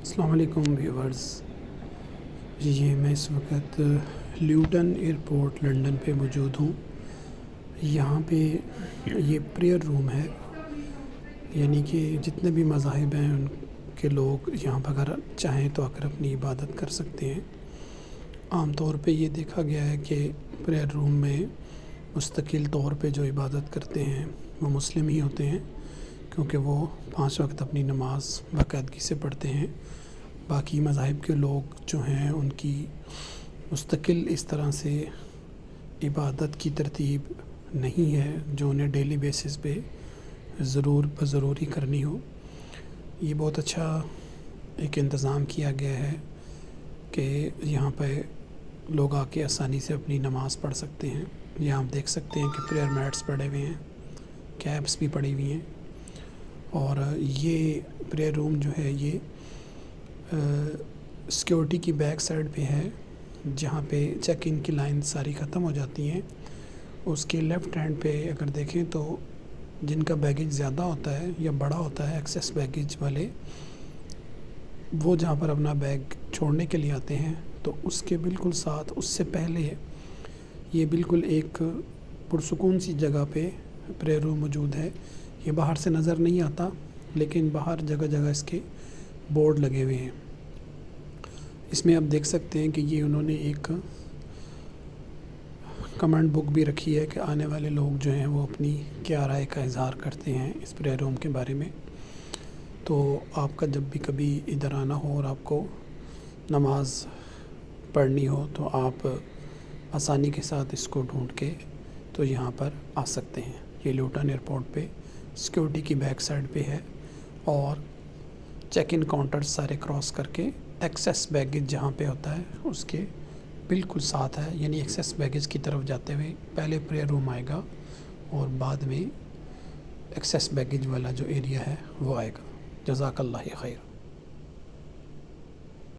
السلام علیکم ویورز، یہ میں اس وقت لیوٹن ایئرپورٹ لنڈن پہ موجود ہوں۔ یہاں پہ یہ پریئر روم ہے، یعنی کہ جتنے بھی مذاہب ہیں ان کے لوگ یہاں پر اگر چاہیں تو آ کر اپنی عبادت کر سکتے ہیں۔ عام طور پہ یہ دیکھا گیا ہے کہ پریئر روم میں مستقل طور پہ جو عبادت کرتے ہیں وہ مسلم ہی ہوتے ہیں، کیونکہ وہ 5 وقت اپنی نماز باقاعدگی سے پڑھتے ہیں۔ باقی مذاہب کے لوگ جو ہیں ان کی مستقل اس طرح سے عبادت کی ترتیب نہیں ہے جو انہیں ڈیلی بیسس پہ ضروری کرنی ہو۔ یہ بہت اچھا ایک انتظام کیا گیا ہے کہ یہاں پہ لوگ آ کے آسانی سے اپنی نماز پڑھ سکتے ہیں۔ یہاں آپ دیکھ سکتے ہیں کہ پریئر میٹس پڑے ہوئے ہیں، کیپس بھی پڑی ہوئی ہیں، اور یہ پریئر روم جو ہے یہ سیکیورٹی کی بیک سائڈ پہ ہے، جہاں پہ چیک ان کی لائن ساری ختم ہو جاتی ہیں۔ اس کے لیفٹ ہینڈ پہ اگر دیکھیں تو جن کا بیگیج زیادہ ہوتا ہے یا بڑا ہوتا ہے، ایکسیس بیگیج والے، وہ جہاں پر اپنا بیگ چھوڑنے کے لیے آتے ہیں تو اس کے بالکل ساتھ اس سے پہلے یہ بالکل ایک پرسکون سی جگہ پہ پریئر روم موجود ہے۔ یہ باہر سے نظر نہیں آتا، لیکن باہر جگہ جگہ اس کے بورڈ لگے ہوئے ہیں۔ اس میں آپ دیکھ سکتے ہیں کہ یہ انہوں نے ایک کمنٹ بک بھی رکھی ہے کہ آنے والے لوگ جو ہیں وہ اپنی کیا رائے کا اظہار کرتے ہیں اس پریئر روم کے بارے میں۔ تو آپ کا جب بھی کبھی ادھر آنا ہو اور آپ کو نماز پڑھنی ہو تو آپ آسانی کے ساتھ اس کو ڈھونڈ کے تو یہاں پر آ سکتے ہیں۔ یہ لیوٹن ایئرپورٹ پہ سیکیورٹی کی بیک سائڈ پہ ہے، اور چیک ان کاؤنٹر سارے کراس کر کے ایکسیس بیگیج جہاں پہ ہوتا ہے اس کے بالکل ساتھ ہے، یعنی ایکسیس بیگیج کی طرف جاتے ہوئے پہلے پریئر روم آئے گا اور بعد میں ایکسیس بیگیج والا جو ایریا ہے وہ آئے گا۔ جزاک اللہ خیر۔